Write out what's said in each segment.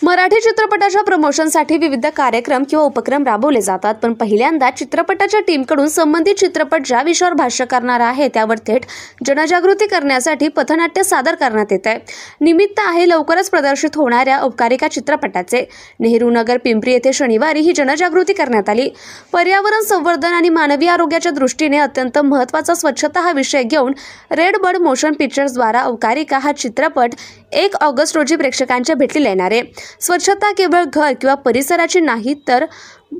मराठी चित्रपटाच्या प्रमोशनसाठी विविध कार्यक्रम किंवा उपक्रम राबवले जातात, पण पहिल्यांदा चित्रपटाच्या टीमकडून संबंधित चित्रपट ज्या विषयावर भाष्य करणार आहे त्यावर थेट जनजागृती करण्यासाठी पथनाट्य सादर करण्यात येत आहे। निमित्त आहे लवकरच प्रदर्शित होणाऱ्या उपकारिका चित्रपटाचे। नेहरू नगर पिंपरी येथे शनिवारी ही जनजागृती करण्यात आली। पर्यावरण संवर्धन आणि मानवी आरोग्याच्या दृष्टीने अत्यंत महत्त्वाचा स्वच्छता हा विषय घेऊन रेड बर्ड मोशन पिक्चर्स द्वारा उपकारिका हा चित्रपट 1 ऑगस्ट रोजी प्रेक्षकांच्या भेटीला येणार आहे। स्वच्छता केवळ घर किंवा परिसराची नाही तर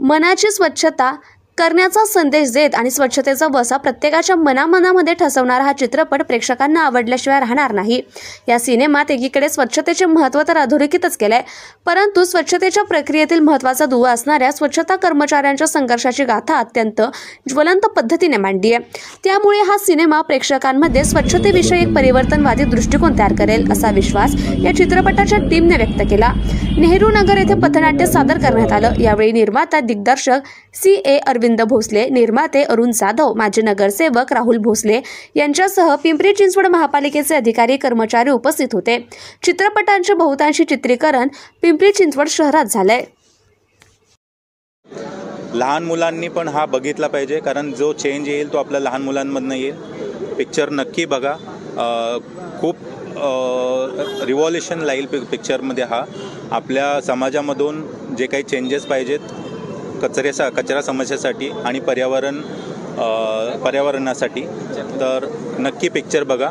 मनाची स्वच्छता करण्याचा संदेश देत आणि स्वच्छतेचा वसा प्रत्येकाच्या मनामध्ये ठसवणारा हा चित्रपट प्रेक्षकांना आवडल्याशिवाय राहणार नाही। या सिनेमात एकीकडे स्वच्छतेचे महत्त्व तर अधोरेखितच केलंय, परंतु स्वच्छतेच्या प्रक्रियेतील महत्त्वाचा दुवा असणाऱ्या स्वच्छता कर्मचाऱ्यांच्या संघर्षाची गाथा अत्यंत ज्वलंत पद्धतीने मांडली आहे। त्यामुळे हा सिनेमा प्रेक्षकांमध्ये स्वच्छतेविषयी एक परिवर्तनवादी दृष्टिकोन तयार करेल असा विश्वास या चित्रपटाच्या टीमने व्यक्त केला। नेहरू नगर येथे पथनाट्य सादर करण्यात आलं। यावेळी निर्माता दिग्दर्शक CA अरविंद भोसले, निर्माते अरुण जाधव, माजी नगरसेवक राहुल भोसले यांच्यासह पिंपरी चिंचवड महापालिकेचे अधिकारी कर्मचारी उपस्थित होते। चित्रपटांचे बहुतांशी चित्रीकरण पिंपरी चिंचवड शहरात झालंय। लहान मुलांनी पण हा बघितला पाहिजे, कारण जो चेंज येईल तो आपल्या लहान मुलांमधनं येईल। पिक्चर नक्की बघा, खूप रिव्हॉल्युशन लाईल पिक्चरमध्ये। हा आपल्या समाजामधून जे काही चेंजेस पाहिजेत कचरा समस्येसाठी आणि पर्यावरणासाठी, तर नक्की पिक्चर बघा।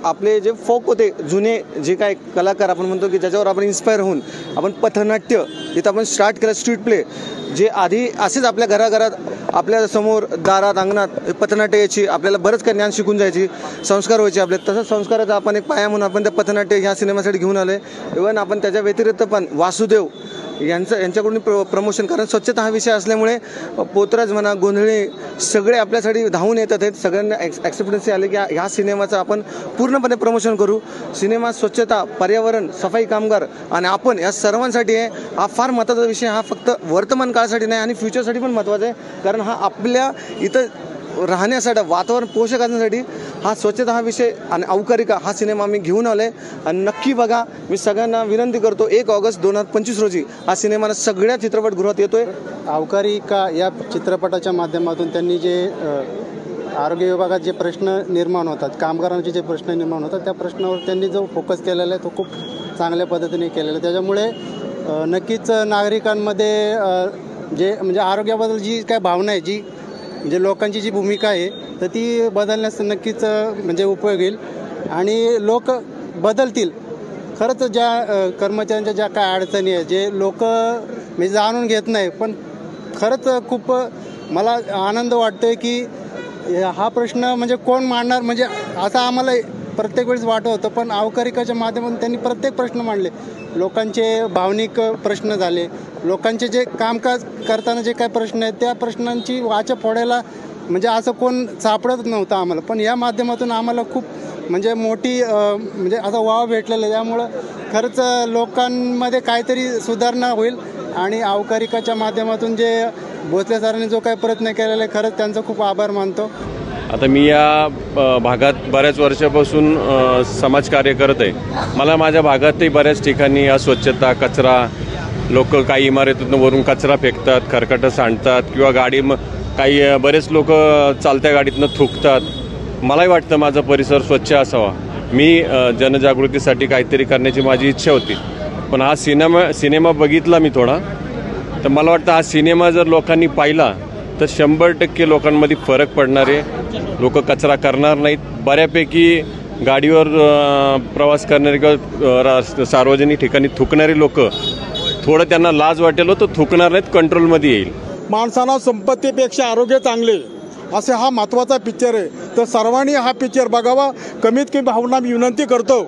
आपले जे फोक होते, जुने जे काय कलाकार आपण म्हणतो की ज्याच्यावर आपण इन्स्पायर होऊन आपण पथनाट्य इथं आपण स्टार्ट केलं, स्ट्रीट प्ले जे आधी असेच आपल्या घराघरात आपल्या समोर दारात अंगणात पथनाट्य यायची, आपल्याला बरंच काही ज्ञान शिकून जायची, संस्कार व्हायचे आपले। तसंच संस्काराचा आपण एक पाया म्हणून आपण त्या पथनाट्य ह्या सिनेमासाठी घेऊन आलो आहे। इव्हन आपण त्याच्या व्यतिरिक्त पण वासुदेव यांच्याकडून प्रमोशन, कारण स्वच्छता हा विषय असल्यामुळे पोतराज म्हणा, गोंधळी सगळे आपल्यासाठी धावून येतात आहेत। सगळ्यांना ॲक्सेप्टन्सी आले की ह्या सिनेमाचं आपण पूर्णपणे प्रमोशन करू। सिनेमा, स्वच्छता, पर्यावरण, सफाई कामगार आणि आपण या सर्वांसाठी आहे। हा फार महत्त्वाचा विषय। हा फक्त वर्तमान काळासाठी नाही आणि फ्युचरसाठी पण महत्त्वाचा आहे, कारण हा आपल्या इथं राहण्यासाठी, वातावरण पोषक करण्यासाठी हा स्वच्छता हा विषय आणि अवकारिका हा सिनेमा मी घेऊन आलो आहे आणि नक्की बघा। मी सगळ्यांना विनंती करतो, 1 ऑगस्ट 2025 रोजी हा सिनेमा सगळ्या चित्रपटगृहात येतोय। अवकारिका या चित्रपटाच्या माध्यमातून त्यांनी जे आरोग्य विभागात जे प्रश्न निर्माण होतात, कामगारांचे जे प्रश्न निर्माण होतात, त्या प्रश्नावर त्यांनी जो फोकस केलेला आहे तो खूप चांगल्या पद्धतीने केलेला आहे। त्याच्यामुळे नक्कीच नागरिकांमध्ये जे म्हणजे आरोग्याबद्दल जी काय भावना आहे, जी म्हणजे लोकांची जी भूमिका आहे, तर ती बदलण्यास नक्कीच म्हणजे उपयोग येईल आणि लोक बदलतील। खरंच ज्या कर्मचाऱ्यांच्या ज्या काय अडचणी आहे, जे लोक म्हणजे जाणून घेत नाही, पण खरंच खूप मला आनंद वाटतो आहे की हा प्रश्न म्हणजे कोण मांडणार, म्हणजे असं आम्हाला प्रत्येक वेळेस वाटत होतं, पण अवकारिकाच्या माध्यमातून त्यांनी प्रत्येक प्रश्न मांडले। लोकांचे भावनिक प्रश्न झाले, लोकांचे जे कामकाज करताना जे काय प्रश्न आहेत त्या प्रश्नांची वाचा फोडायला म्हणजे असं कोण सापडत नव्हतं आम्हाला, पण या माध्यमातून आम्हाला खूप म्हणजे मोठी म्हणजे असा वाव भेटलेला आहे। त्यामुळं खरंच लोकांमध्ये काहीतरी सुधारणा होईल आणि अवकारिकाच्या माध्यमातून जे भोसले सरांनी जो काही प्रयत्न केलेला आहे, खरंच त्यांचा खूप आभार मानतो। आता मी या भागात बऱ्याच वर्षापासून समाजकार्य करत आहे। मला माझ्या भागातही बऱ्याच ठिकाणी अस्वच्छता, कचरा, लोक काही इमारतीतून वरून कचरा फेकतात, खरकटं सांडतात किंवा काही बरेच लोक चालत्या गाडीतनं थुंकतात। मलाही वाटतं माझा परिसर स्वच्छ असावा। मी जनजागृतीसाठी काहीतरी करण्याची माझी इच्छा होती, पण हा सिनेमा बघितला मी थोडा, तर मला वाटतं हा सिनेमा जर लोकांनी पाहिला तर 100% लोकांमध्ये फरक पडणार आहे। लोक कचरा करणार नाहीत। बऱ्यापैकी गाडीवर प्रवास करणारे किंवा सार्वजनिक ठिकाणी थुंकणारे लोक थोडं त्यांना लाज वाटेल तर थुंकणार नाहीत, कंट्रोलमध्ये येईल। माणसाला संपत्तीपेक्षा आरोग्य चांगले असे हा महत्त्वाचा पिक्चर आहे, तर सर्वांनी हा पिक्चर बघावा। कमीत कमी भावना मी विनंती करतो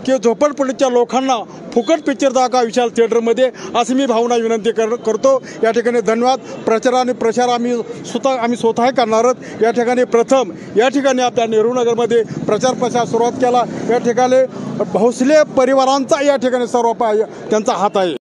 की झोपडपट्टीच्या लोकांना फुकट पिक्चर दाखवा विशाल थिएटरमध्ये, अशी मी भावना विनंती करतो। या ठिकाणी धन्यवाद। प्रचार आम्ही स्वतः करणार आहोत। या ठिकाणी प्रथम या ठिकाणी आपल्या नेहरू नगरमध्ये प्रचार सुरुवात केला। या ठिकाणी भोसले परिवारांचा या ठिकाणी सर्व त्यांचा हात आहे।